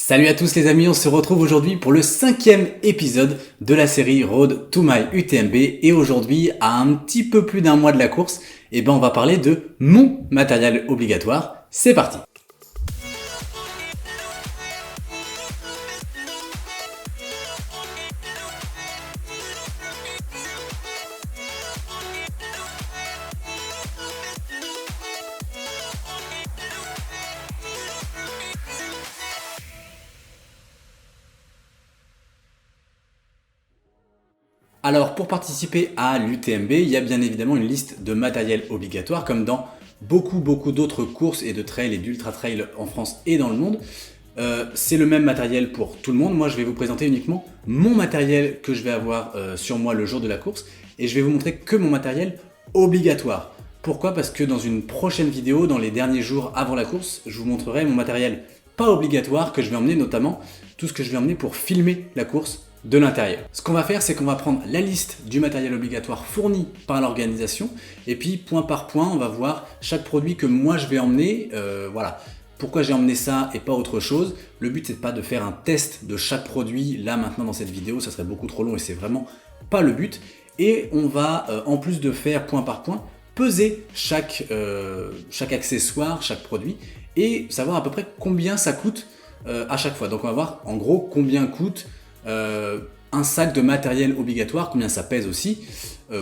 Salut à tous les amis, on se retrouve aujourd'hui pour le 5e épisode de la série Road to My UTMB et aujourd'hui, à un petit peu plus d'un mois de la course, on va parler de mon matériel obligatoire. C'est parti! Alors pour participer à l'UTMB, il y a bien évidemment une liste de matériel obligatoire comme dans beaucoup d'autres courses et de trail et d'ultra trail en France et dans le monde. C'est le même matériel pour tout le monde. Moi je vais vous présenter uniquement mon matériel que je vais avoir sur moi le jour de la course et je vais vous montrer que mon matériel obligatoire. Pourquoi? Parce que dans une prochaine vidéo, dans les derniers jours avant la course, je vous montrerai mon matériel pas obligatoire que je vais emmener, notamment tout ce que je vais emmener pour filmer la course de l'intérieur. Ce qu'on va faire, c'est qu'on va prendre la liste du matériel obligatoire fourni par l'organisation et puis point par point, on va voir chaque produit que moi je vais emmener. Voilà. Pourquoi j'ai emmené ça et pas autre chose? Le but c'est pas de faire un test de chaque produit là maintenant dans cette vidéo, ça serait beaucoup trop long et c'est vraiment pas le but. Et on va, en plus de faire point par point, peser chaque accessoire, chaque produit et savoir à peu près combien ça coûte à chaque fois. Donc on va voir en gros combien coûte un sac de matériel obligatoire, combien ça pèse aussi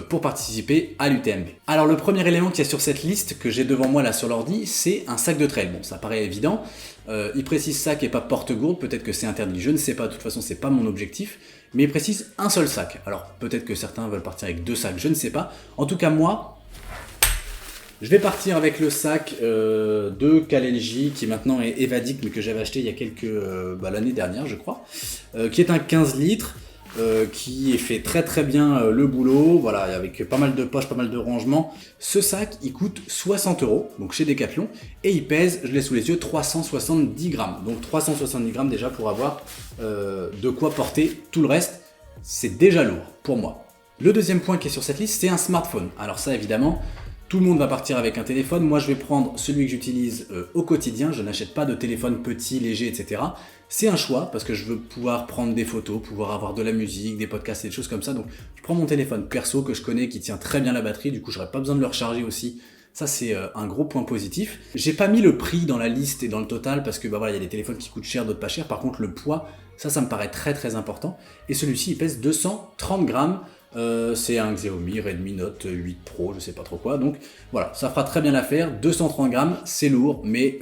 pour participer à l'UTMB. Alors le premier élément qu'il y a sur cette liste que j'ai devant moi là sur l'ordi, c'est un sac de trail. Bon, ça paraît évident, il précise sac et pas porte-gourde, peut-être que c'est interdit, je ne sais pas, de toute façon c'est pas mon objectif, mais il précise un seul sac. Alors peut-être que certains veulent partir avec 2 sacs, je ne sais pas. En tout cas moi, je vais partir avec le sac de Kalenji qui maintenant est Evadic mais que j'avais acheté il y a l'année dernière je crois, qui est un 15 litres qui fait très bien le boulot, voilà, avec pas mal de poches, pas mal de rangements. Ce sac il coûte 60 €, donc chez Decathlon, et il pèse, je l'ai sous les yeux, 370 grammes. Donc 370 grammes déjà pour avoir de quoi porter tout le reste, c'est déjà lourd pour moi. Le deuxième point qui est sur cette liste, c'est un smartphone. Alors ça évidemment, tout le monde va partir avec un téléphone. Moi, je vais prendre celui que j'utilise au quotidien. Je n'achète pas de téléphone petit, léger, etc. C'est un choix parce que je veux pouvoir prendre des photos, pouvoir avoir de la musique, des podcasts et des choses comme ça. Donc, je prends mon téléphone perso que je connais, qui tient très bien la batterie. Du coup, j'aurais pas besoin de le recharger aussi. Ça, c'est un gros point positif. J'ai pas mis le prix dans la liste et dans le total parce que voilà, il y a des téléphones qui coûtent cher, d'autres pas cher. Par contre, le poids, ça me paraît très important. Et celui-ci, il pèse 230 grammes. C'est un Xiaomi Redmi Note 8 Pro, je sais pas trop quoi, donc voilà, ça fera très bien l'affaire. 230 grammes, c'est lourd, mais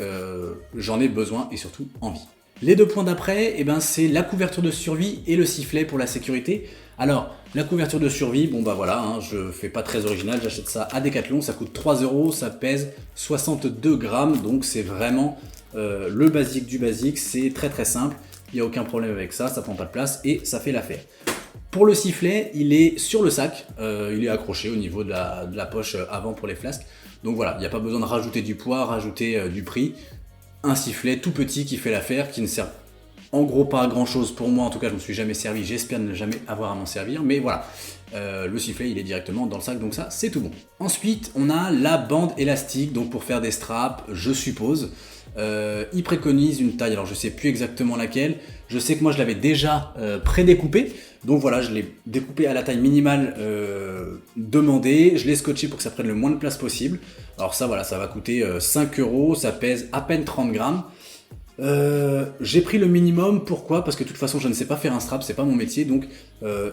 j'en ai besoin et surtout envie. Les deux points d'après, c'est la couverture de survie et le sifflet pour la sécurité. Alors, la couverture de survie, bon bah voilà, je fais pas très original, j'achète ça à Decathlon, ça coûte 3 €, ça pèse 62 grammes, donc c'est vraiment le basique du basique, c'est très simple, il n'y a aucun problème avec ça, ça prend pas de place et ça fait l'affaire. Pour le sifflet, il est sur le sac, il est accroché au niveau de la poche avant pour les flasques. Donc voilà, il n'y a pas besoin de rajouter du poids, rajouter du prix. Un sifflet tout petit qui fait l'affaire, qui ne sert en gros pas à grand chose pour moi, en tout cas je ne me suis jamais servi, j'espère ne jamais avoir à m'en servir, mais voilà. Le sifflet il est directement dans le sac, donc ça c'est tout bon. Ensuite on a la bande élastique, donc pour faire des straps, je suppose. Il préconise une taille, alors je sais plus exactement laquelle, je sais que moi je l'avais déjà prédécoupé, donc voilà, je l'ai découpé à la taille minimale demandée, je l'ai scotché pour que ça prenne le moins de place possible. Alors ça voilà, ça va coûter 5 €, ça pèse à peine 30 grammes. J'ai pris le minimum, pourquoi? Parce que de toute façon je ne sais pas faire un strap, c'est pas mon métier, donc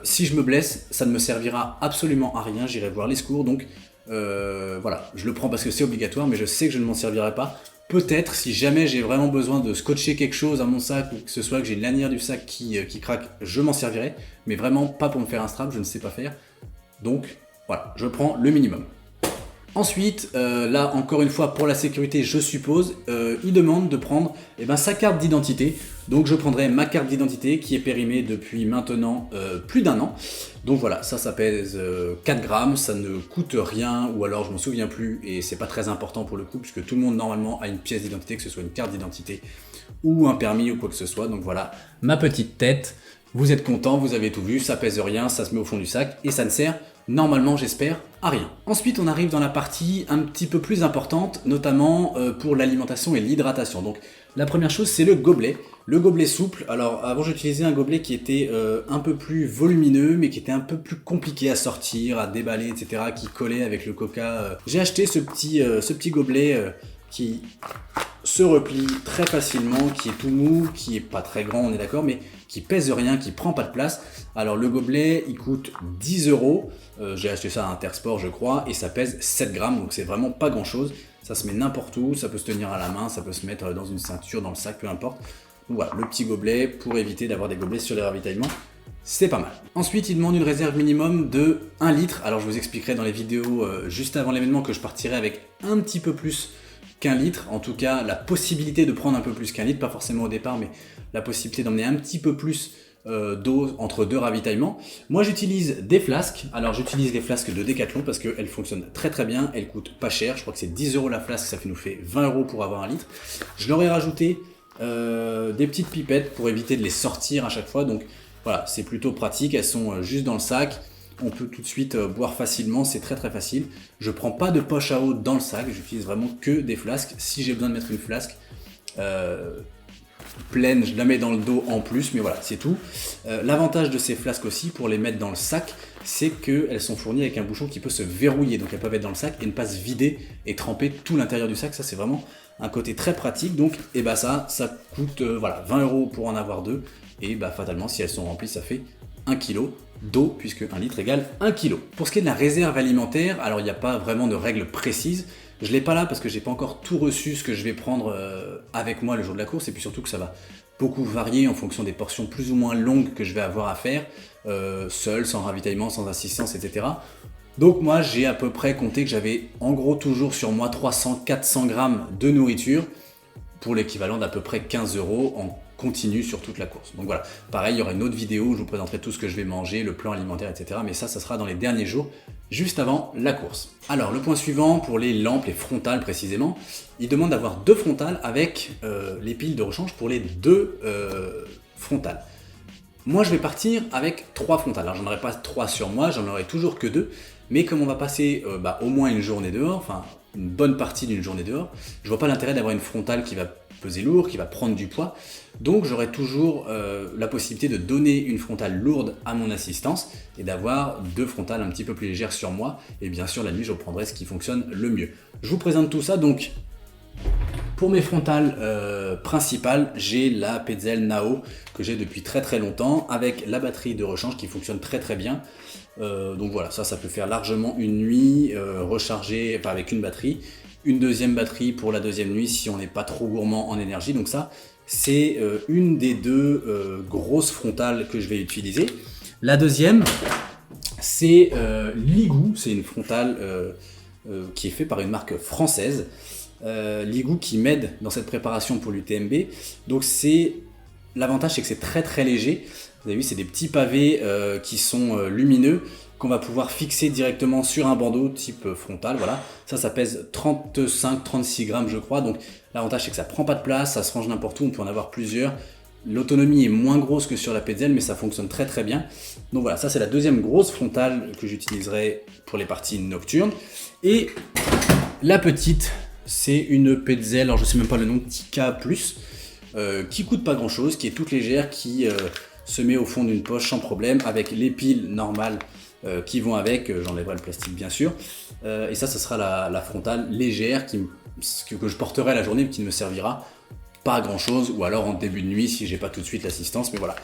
si je me blesse, ça ne me servira absolument à rien, j'irai voir les secours, donc voilà, je le prends parce que c'est obligatoire, mais je sais que je ne m'en servirai pas. Peut-être, si jamais j'ai vraiment besoin de scotcher quelque chose à mon sac, ou que ce soit que j'ai une lanière du sac qui craque, je m'en servirai, mais vraiment pas pour me faire un strap, je ne sais pas faire, donc voilà, je prends le minimum. Ensuite, là encore une fois pour la sécurité je suppose, il demande de prendre sa carte d'identité. Donc je prendrai ma carte d'identité qui est périmée depuis maintenant plus d'1 an. Donc voilà, ça pèse 4 grammes, ça ne coûte rien, ou alors je m'en souviens plus et c'est pas très important pour le coup puisque tout le monde normalement a une pièce d'identité, que ce soit une carte d'identité ou un permis ou quoi que ce soit. Donc voilà, ma petite tête, vous êtes content, vous avez tout vu, ça pèse rien, ça se met au fond du sac et ça ne sert normalement j'espère à rien. Ensuite on arrive dans la partie un petit peu plus importante, notamment pour l'alimentation et l'hydratation. Donc la première chose c'est le gobelet. Le gobelet souple, alors avant j'utilisais un gobelet qui était un peu plus volumineux mais qui était un peu plus compliqué à sortir, à déballer, etc. qui collait avec le coca. J'ai acheté ce petit gobelet qui se replie très facilement, qui est tout mou, qui est pas très grand on est d'accord, mais qui pèse rien, qui prend pas de place. Alors le gobelet il coûte 10 €, j'ai acheté ça à Intersport je crois, et ça pèse 7 grammes, donc c'est vraiment pas grand chose. Ça se met n'importe où, ça peut se tenir à la main, ça peut se mettre dans une ceinture, dans le sac, peu importe. Donc voilà, le petit gobelet pour éviter d'avoir des gobelets sur les ravitaillements, c'est pas mal. Ensuite, il demande une réserve minimum de 1 litre. Alors je vous expliquerai dans les vidéos juste avant l'événement que je partirai avec un petit peu plus qu'1 litre. En tout cas, la possibilité de prendre un peu plus qu'1 litre, pas forcément au départ, mais la possibilité d'emmener un petit peu plus d'eau entre deux ravitaillements. Moi j'utilise des flasques, alors j'utilise les flasques de Decathlon parce qu'elles fonctionnent très très bien, elles coûtent pas cher, je crois que c'est 10 € la flasque, ça nous fait 20 € pour avoir 1 litre. Je leur ai rajouté des petites pipettes pour éviter de les sortir à chaque fois, donc voilà, c'est plutôt pratique, elles sont juste dans le sac, on peut tout de suite boire facilement, c'est très très facile. Je prends pas de poche à eau dans le sac, j'utilise vraiment que des flasques. Si j'ai besoin de mettre une flasque pleine, je la mets dans le dos en plus, mais voilà, c'est tout. L'avantage de ces flasques aussi, pour les mettre dans le sac, c'est qu'elles sont fournies avec un bouchon qui peut se verrouiller, donc elles peuvent être dans le sac et ne pas se vider et tremper tout l'intérieur du sac. Ça c'est vraiment un côté très pratique, donc et bah ça coûte voilà, 20 € pour en avoir deux, et bah fatalement si elles sont remplies ça fait 1 kg d'eau, puisque 1 litre égale 1 kg. Pour ce qui est de la réserve alimentaire, alors il n'y a pas vraiment de règles précises. Je ne l'ai pas là parce que j'ai pas encore tout reçu ce que je vais prendre avec moi le jour de la course, et puis surtout que ça va beaucoup varier en fonction des portions plus ou moins longues que je vais avoir à faire, seul, sans ravitaillement, sans assistance, etc. Donc moi j'ai à peu près compté que j'avais en gros toujours sur moi 300-400 grammes de nourriture, pour l'équivalent d'à peu près 15 € en continu sur toute la course. Donc voilà, pareil, il y aura une autre vidéo où je vous présenterai tout ce que je vais manger, le plan alimentaire, etc. Mais ça sera dans les derniers jours, juste avant la course. Alors le point suivant, pour les lampes, les frontales précisément, il demande d'avoir 2 frontales avec les piles de rechange pour les 2 frontales. Moi je vais partir avec 3 frontales. Alors j'en aurai pas 3 sur moi, j'en aurai toujours que 2. Mais comme on va passer au moins une journée dehors, enfin une bonne partie d'une journée dehors, je vois pas l'intérêt d'avoir une frontale qui va peser lourd, qui va prendre du poids. Donc j'aurai toujours la possibilité de donner une frontale lourde à mon assistance et d'avoir 2 frontales un petit peu plus légères sur moi. Et bien sûr la nuit je reprendrai ce qui fonctionne le mieux. Je vous présente tout ça donc. Pour mes frontales principales, j'ai la Petzl Nao que j'ai depuis très très longtemps avec la batterie de rechange qui fonctionne très très bien. Donc voilà, ça peut faire largement une nuit rechargée avec une batterie. Une deuxième batterie pour la deuxième nuit si on n'est pas trop gourmand en énergie. Donc ça, c'est une des 2 grosses frontales que je vais utiliser. La deuxième, c'est Ligou, c'est une frontale qui est faite par une marque française. Ligou qui m'aide dans cette préparation pour l'UTMB. Donc l'avantage c'est que c'est très très léger. Vous avez vu, c'est des petits pavés qui sont lumineux qu'on va pouvoir fixer directement sur un bandeau type frontal. Voilà, ça pèse 35-36 grammes je crois. Donc l'avantage c'est que ça prend pas de place, ça se range n'importe où, on peut en avoir plusieurs. L'autonomie est moins grosse que sur la Petzl, mais ça fonctionne très très bien. Donc voilà, ça c'est la deuxième grosse frontale que j'utiliserai pour les parties nocturnes. Et la petite, c'est une Petzl, alors je sais même pas le nom, Tika Plus, qui coûte pas grand chose, qui est toute légère, qui se met au fond d'une poche sans problème, avec les piles normales qui vont avec, j'enlèverai le plastique bien sûr, et ça sera la frontale légère que je porterai la journée mais qui ne me servira pas à grand chose, ou alors en début de nuit si j'ai pas tout de suite l'assistance, mais voilà,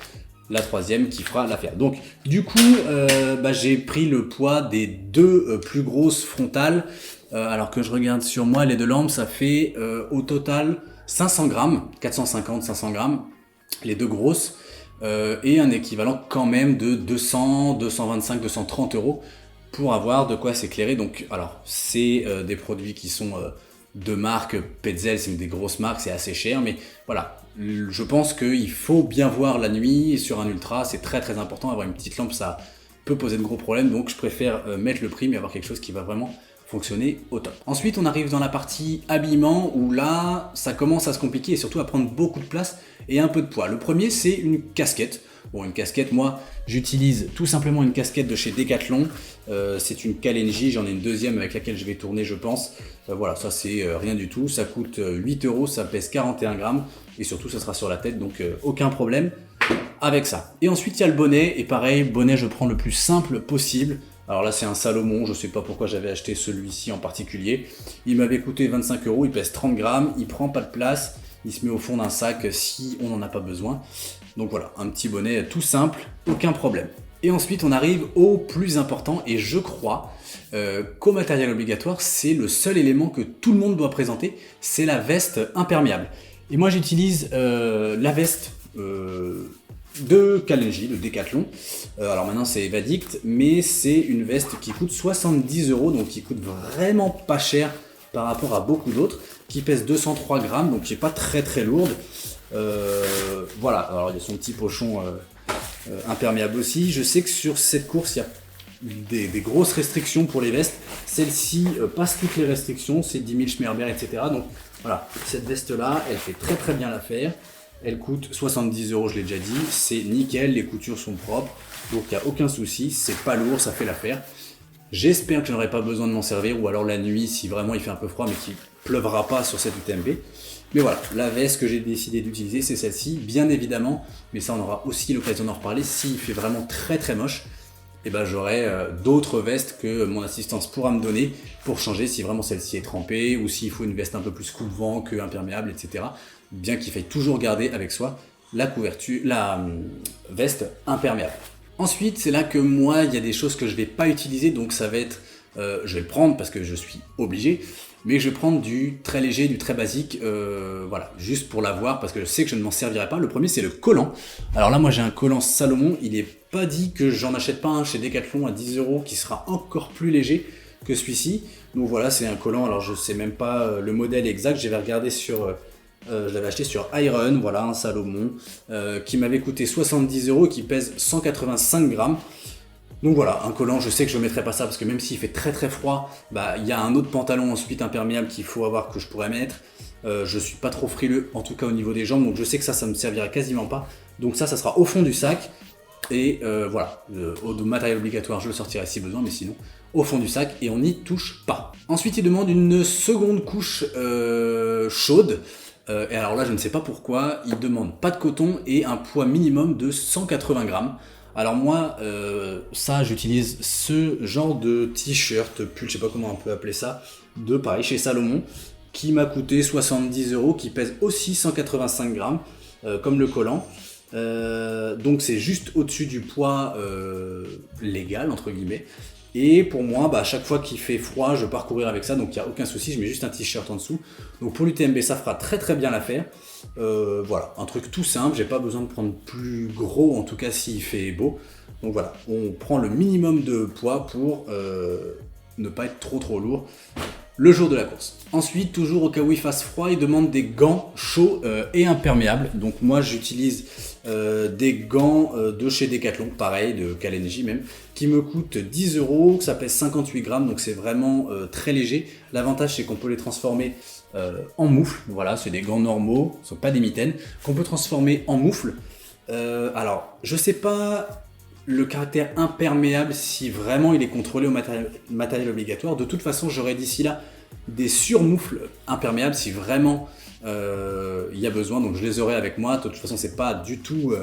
la troisième qui fera l'affaire. Donc du coup j'ai pris le poids des 2 plus grosses frontales, alors que je regarde sur moi les 2 lampes, ça fait au total 500 grammes, 450-500 grammes, les 2 grosses, et un équivalent quand même de 200, 225, 230 € pour avoir de quoi s'éclairer. Donc alors c'est des produits qui sont de marque Petzl, c'est une des grosses marques, c'est assez cher, mais voilà, je pense qu'il faut bien voir la nuit sur un ultra, c'est très très important. Avoir une petite lampe ça peut poser de gros problèmes, donc je préfère mettre le prix mais avoir quelque chose qui va vraiment fonctionner au top. Ensuite, on arrive dans la partie habillement où là, ça commence à se compliquer et surtout à prendre beaucoup de place et un peu de poids. Le premier, c'est une casquette. Bon, une casquette, moi, j'utilise tout simplement une casquette de chez Decathlon. C'est une Kalenji, j'en ai une deuxième avec laquelle je vais tourner, je pense. Voilà, ça c'est rien du tout. Ça coûte 8 €, ça pèse 41 grammes et surtout, ça sera sur la tête, donc aucun problème avec ça. Et ensuite, il y a le bonnet. Et pareil, bonnet, je prends le plus simple possible. Alors là, c'est un Salomon, je sais pas pourquoi j'avais acheté celui-ci en particulier. Il m'avait coûté 25 €, il pèse 30 grammes, il prend pas de place, il se met au fond d'un sac si on n'en a pas besoin. Donc voilà, un petit bonnet tout simple, aucun problème. Et ensuite, on arrive au plus important, et je crois qu'au matériel obligatoire, c'est le seul élément que tout le monde doit présenter, c'est la veste imperméable. Et moi, j'utilise la veste de Kalenji, de Decathlon. Alors maintenant c'est Evadict, mais c'est une veste qui coûte 70 €, donc qui coûte vraiment pas cher par rapport à beaucoup d'autres, qui pèse 203 grammes, donc qui est pas très très lourde. Voilà, alors il y a son petit pochon imperméable aussi. Je sais que sur cette course, il y a des grosses restrictions pour les vestes. Celle-ci passe toutes les restrictions, c'est 10 000 Schmerber, etc. Donc voilà, cette veste-là, elle fait très très bien l'affaire. Elle coûte 70 €, je l'ai déjà dit, c'est nickel, les coutures sont propres, donc il n'y a aucun souci, c'est pas lourd, ça fait l'affaire. J'espère que je n'aurai pas besoin de m'en servir, ou alors la nuit, si vraiment il fait un peu froid, mais qu'il pleuvra pas sur cette UTMB. Mais voilà, la veste que j'ai décidé d'utiliser, c'est celle-ci, bien évidemment, mais ça on aura aussi l'occasion d'en reparler, s'il fait vraiment très très moche, et ben j'aurai d'autres vestes que mon assistance pourra me donner pour changer si vraiment celle-ci est trempée, ou s'il faut une veste un peu plus coupe-vent que imperméable, etc. Bien qu'il faille toujours garder avec soi la couverture, la veste imperméable. Ensuite, c'est là que moi, il y a des choses que je ne vais pas utiliser, donc ça va être, je vais le prendre parce que je suis obligé, mais je vais prendre du très léger, du très basique, voilà, juste pour l'avoir, parce que je sais que je ne m'en servirai pas. Le premier, c'est le collant. Alors là, moi, j'ai un collant Salomon, il n'est pas dit que j'en achète pas un chez Decathlon à 10 € qui sera encore plus léger que celui-ci. Donc voilà, c'est un collant, alors je sais même pas le modèle exact, j'avais regardé sur... je l'avais acheté sur Iron, voilà, un Salomon, qui m'avait coûté 70 € et qui pèse 185 grammes. Donc voilà, un collant, je sais que je ne mettrai pas ça parce que même s'il fait très très froid, bah il y a un autre pantalon ensuite imperméable qu'il faut avoir que je pourrais mettre. Je suis pas trop frileux, en tout cas au niveau des jambes, donc je sais que ça me servira quasiment pas. Donc ça sera au fond du sac. Et voilà, au matériel obligatoire, je le sortirai si besoin, mais sinon, au fond du sac, et on n'y touche pas. Ensuite, il demande une seconde couche chaude. Et alors là, je ne sais pas pourquoi, il demande pas de coton et un poids minimum de 180 grammes. Alors moi, ça, j'utilise ce genre de t-shirt, pull, je sais pas comment on peut appeler ça, de pareil, chez Salomon, qui m'a coûté 70 €, qui pèse aussi 185 grammes, comme le collant. Donc c'est juste au-dessus du poids légal, entre guillemets. Et pour moi, à chaque fois qu'il fait froid, je pars courir avec ça, donc il n'y a aucun souci, je mets juste un t-shirt en dessous. Donc pour l'UTMB, ça fera très très bien l'affaire. Voilà, un truc tout simple, j'ai pas besoin de prendre plus gros, en tout cas s'il fait beau. Donc voilà, on prend le minimum de poids pour ne pas être trop trop lourd le jour de la course. Ensuite, toujours au cas où il fasse froid, il demande des gants chauds et imperméables. Donc moi j'utilise des gants de chez Decathlon, pareil, de Kalenji même, qui me coûtent 10 €, ça pèse 58 grammes, donc c'est vraiment très léger. L'avantage c'est qu'on peut les transformer en moufle, voilà, c'est des gants normaux, ce ne sont pas des mitaines, qu'on peut transformer en moufle. Alors, je sais pas le caractère imperméable si vraiment il est contrôlé au matériel obligatoire. De toute façon, j'aurai d'ici là des surmoufles imperméables si vraiment il y a besoin, donc je les aurai avec moi. De toute façon, c'est pas du tout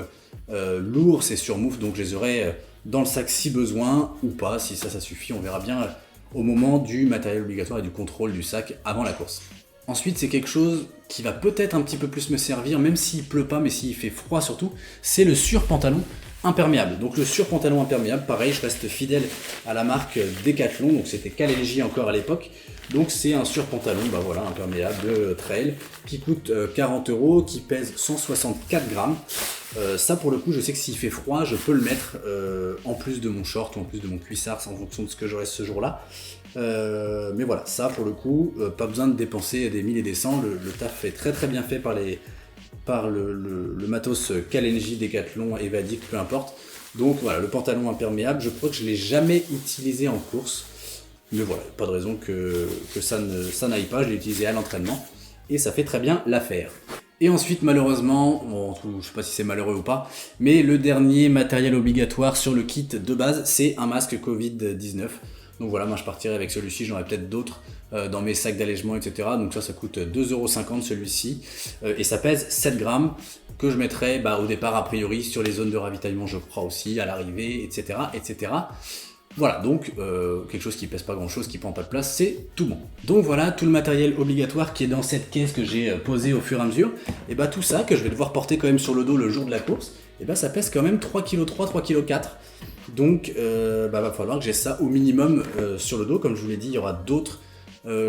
lourd ces surmoufles, donc je les aurai dans le sac si besoin ou pas. Si ça suffit, on verra bien au moment du matériel obligatoire et du contrôle du sac avant la course. Ensuite, c'est quelque chose qui va peut-être un petit peu plus me servir, même s'il pleut pas, mais s'il fait froid surtout, c'est le surpantalon imperméable. Donc le surpantalon imperméable, pareil, je reste fidèle à la marque Decathlon, donc c'était Kalenji encore à l'époque. Donc c'est un surpantalon, voilà, imperméable de trail qui coûte 40 €, qui pèse 164 grammes. Ça pour le coup, je sais que s'il fait froid, je peux le mettre en plus de mon short ou en plus de mon cuissard, en fonction de ce que j'aurai ce jour-là. Mais voilà, ça pour le coup, pas besoin de dépenser des 1000 et des 100, le taf est très très bien fait par le matos Kalenji, Decathlon, Evadict, peu importe. Donc voilà, le pantalon imperméable, je crois que je ne l'ai jamais utilisé en course. Mais voilà, pas de raison que ça n'aille pas, je l'ai utilisé à l'entraînement et ça fait très bien l'affaire. Et ensuite, malheureusement, bon, je sais pas si c'est malheureux ou pas, mais le dernier matériel obligatoire sur le kit de base, c'est un masque Covid-19. Donc voilà, moi je partirai avec celui-ci, j'en aurai peut-être d'autres dans mes sacs d'allègement, etc. Donc ça coûte 2,50€ celui-ci, et ça pèse 7 grammes, que je mettrai au départ a priori sur les zones de ravitaillement, je crois aussi, à l'arrivée, etc. etc. Voilà, donc quelque chose qui pèse pas grand chose, qui prend pas de place, c'est tout bon. Donc voilà, tout le matériel obligatoire qui est dans cette caisse que j'ai posée au fur et à mesure, et tout ça que je vais devoir porter quand même sur le dos le jour de la course, et ça pèse quand même 3,3 kg, 3,4 kg. Donc va falloir que j'ai ça au minimum sur le dos. Comme je vous l'ai dit, il y aura d'autres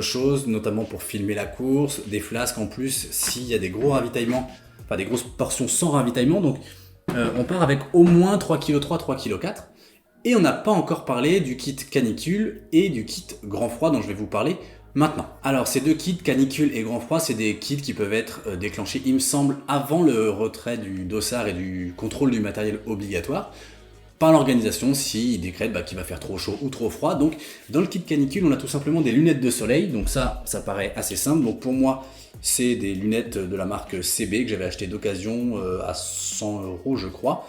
choses, notamment pour filmer la course, des flasques en plus s'il y a des gros ravitaillements, enfin des grosses portions sans ravitaillement. Donc on part avec au moins 3,3 kg, 3,4 kg. Et on n'a pas encore parlé du kit canicule et du kit grand froid dont je vais vous parler maintenant. Alors ces deux kits, canicule et grand froid, c'est des kits qui peuvent être déclenchés, il me semble, avant le retrait du dossard et du contrôle du matériel obligatoire, par l'organisation s'ils décrètent qu'il va faire trop chaud ou trop froid. Donc dans le kit canicule, on a tout simplement des lunettes de soleil, donc ça paraît assez simple. Donc pour moi, c'est des lunettes de la marque CB que j'avais acheté d'occasion à 100€ je crois,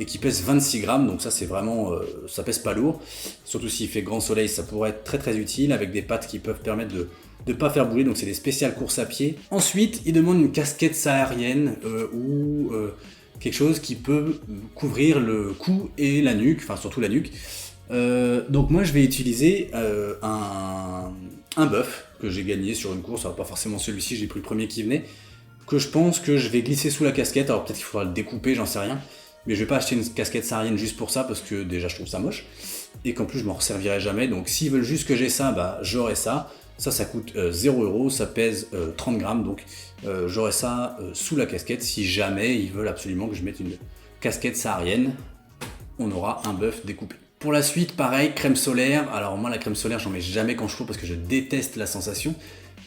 et qui pèsent 26 grammes, donc ça c'est vraiment, ça pèse pas lourd, surtout s'il fait grand soleil, ça pourrait être très très utile, avec des pattes qui peuvent permettre de ne pas faire bouler, donc c'est des spéciales courses à pied. Ensuite, il demande une casquette saharienne ou quelque chose qui peut couvrir le cou et la nuque, enfin surtout la nuque. Donc moi je vais utiliser un bœuf que j'ai gagné sur une course, alors pas forcément celui-ci, j'ai pris le premier qui venait, que je pense que je vais glisser sous la casquette, alors peut-être qu'il faudra le découper, j'en sais rien, mais je vais pas acheter une casquette saharienne juste pour ça, parce que déjà je trouve ça moche, et qu'en plus je m'en resservirai jamais, donc s'ils veulent juste que j'ai ça, j'aurai ça. Ça coûte 0€, ça pèse 30 grammes, donc j'aurai ça sous la casquette. Si jamais ils veulent absolument que je mette une casquette saharienne, on aura un bœuf découpé. Pour la suite, pareil, crème solaire. Alors moi la crème solaire, j'en mets jamais quand je cours parce que je déteste la sensation,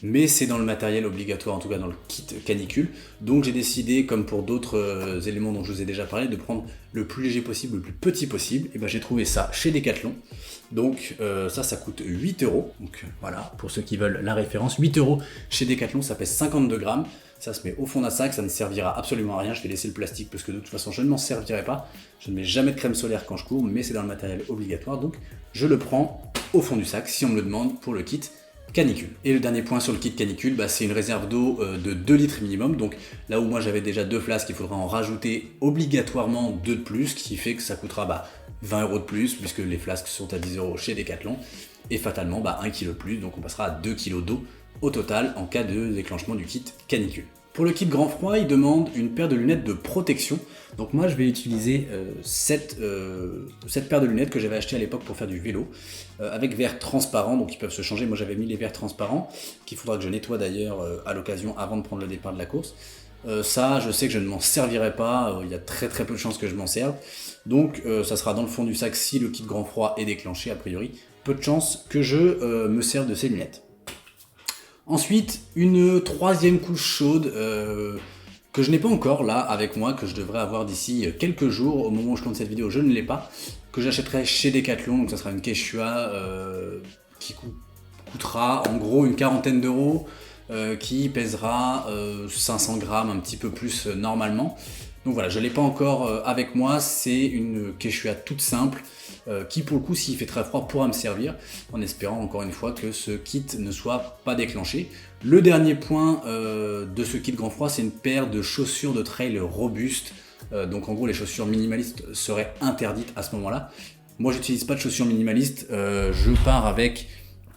mais c'est dans le matériel obligatoire, en tout cas dans le kit canicule. Donc j'ai décidé, comme pour d'autres éléments dont je vous ai déjà parlé, de prendre le plus léger possible, le plus petit possible. Et j'ai trouvé ça chez Decathlon. Donc ça coûte 8€. Donc voilà, pour ceux qui veulent la référence, 8€ chez Decathlon, ça pèse 52 grammes. Ça se met au fond d'un sac, ça ne servira absolument à rien. Je vais laisser le plastique parce que de toute façon je ne m'en servirai pas. Je ne mets jamais de crème solaire quand je cours, mais c'est dans le matériel obligatoire. Donc je le prends au fond du sac si on me le demande pour le kit canicule. Et le dernier point sur le kit canicule, c'est une réserve d'eau de 2 litres minimum. Donc là où moi j'avais déjà 2 flasques, il faudra en rajouter obligatoirement 2 de plus, ce qui fait que ça coûtera 20€ de plus, puisque les flasques sont à 10€ chez Decathlon. Et fatalement 1 kg de plus, donc on passera à 2 kg d'eau au total en cas de déclenchement du kit canicule. Pour le kit grand froid, il demande une paire de lunettes de protection. Donc moi je vais utiliser cette paire de lunettes que j'avais acheté à l'époque pour faire du vélo, avec verres transparents, donc ils peuvent se changer. Moi j'avais mis les verres transparents, qu'il faudra que je nettoie d'ailleurs à l'occasion avant de prendre le départ de la course. Ça je sais que je ne m'en servirai pas, il y a très très peu de chances que je m'en serve. Donc ça sera dans le fond du sac si le kit grand froid est déclenché, a priori. Peu de chances que je me serve de ces lunettes. Ensuite, une troisième couche chaude que je n'ai pas encore là avec moi, que je devrais avoir d'ici quelques jours. Au moment où je tourne cette vidéo, je ne l'ai pas. Que j'achèterai chez Decathlon, donc ça sera une Quechua qui coûtera en gros une quarantaine d'euros, qui pèsera 500 grammes, un petit peu plus normalement. Donc voilà, je ne l'ai pas encore avec moi, c'est une Quechua toute simple, qui pour le coup, s'il fait très froid, pourra me servir, en espérant encore une fois que ce kit ne soit pas déclenché. Le dernier point de ce kit grand froid, c'est une paire de chaussures de trail robustes. Donc en gros, les chaussures minimalistes seraient interdites à ce moment-là. Moi, j'utilise pas de chaussures minimalistes, je pars avec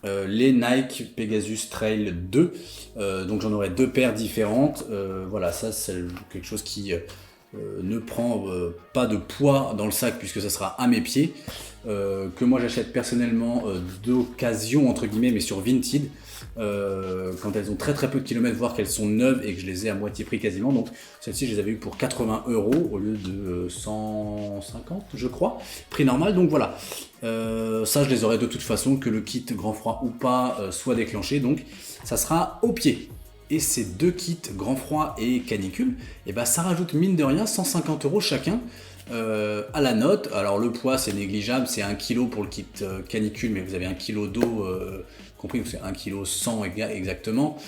les Nike Pegasus Trail 2, donc j'en aurai 2 paires différentes. Voilà, ça c'est quelque chose qui ne prend pas de poids dans le sac puisque ça sera à mes pieds, que moi j'achète personnellement d'occasion entre guillemets, mais sur Vinted, quand elles ont très très peu de kilomètres, voire qu'elles sont neuves et que je les ai à moitié prix quasiment. Donc celles-ci je les avais eues pour 80€ au lieu de 150 je crois, prix normal. Donc voilà, ça je les aurai de toute façon, que le kit grand froid ou pas soit déclenché, donc ça sera au pied. et ces deux kits grand froid et canicule, et bah ça rajoute mine de rien 150 € chacun à la note. Alors le poids c'est négligeable, c'est 1 kg pour le kit canicule, mais vous avez 1 kg d'eau compris, c'est 1 kg 100 exactement,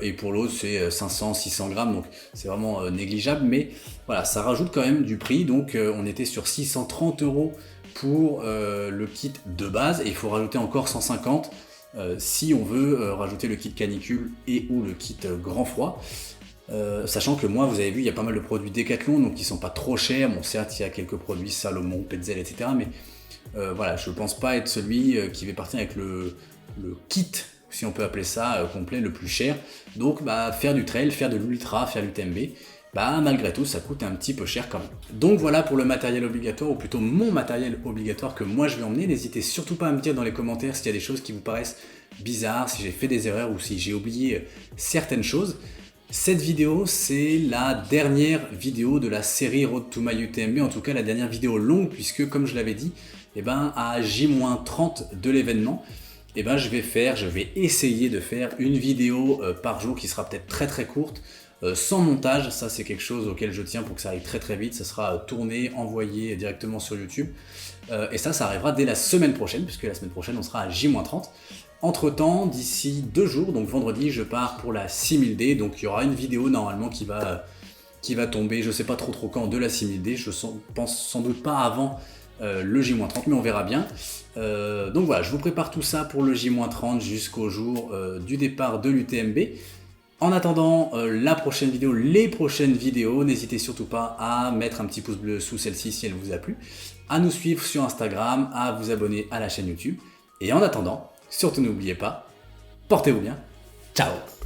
et pour l'autre c'est 500-600 grammes, donc c'est vraiment négligeable, mais voilà, ça rajoute quand même du prix. Donc on était sur 630 € pour le kit de base, et il faut rajouter encore 150 si on veut rajouter le kit canicule et ou le kit grand froid. Sachant que moi, vous avez vu, il y a pas mal de produits Decathlon, donc ils sont pas trop chers. Bon, certes, il y a quelques produits Salomon, Petzl, etc. Mais voilà, je pense pas être celui qui va partir avec le kit, si on peut appeler ça, complet, le plus cher. Donc, bah, faire du trail, faire de l'ultra, faire l'UTMB, bah, malgré tout, ça coûte un petit peu cher quand même. Donc voilà pour le matériel obligatoire, ou plutôt mon matériel obligatoire que moi je vais emmener. N'hésitez surtout pas à me dire dans les commentaires s'il y a des choses qui vous paraissent bizarres, si j'ai fait des erreurs ou si j'ai oublié certaines choses. Cette vidéo, c'est la dernière vidéo de la série Road to My UTMB, en tout cas la dernière vidéo longue, puisque comme je l'avais dit, eh ben, à J-30 de l'événement, eh ben, je vais essayer de faire une vidéo par jour qui sera peut-être très courte, sans montage. Ça c'est quelque chose auquel je tiens pour que ça arrive très vite. Ça sera tourné, envoyé directement sur YouTube, et ça arrivera dès la semaine prochaine, puisque la semaine prochaine on sera à J-30. Entre temps, d'ici 2 jours, donc vendredi, je pars pour la 6000D, donc il y aura une vidéo normalement qui va tomber, je sais pas trop quand, de la 6000D, je pense sans doute pas avant le J-30, mais on verra bien. Donc voilà, je vous prépare tout ça pour le J-30 jusqu'au jour du départ de l'UTMB. En attendant la prochaine vidéo, les prochaines vidéos, n'hésitez surtout pas à mettre un petit pouce bleu sous celle-ci si elle vous a plu, à nous suivre sur Instagram, à vous abonner à la chaîne YouTube, et en attendant, surtout n'oubliez pas, portez-vous bien, ciao!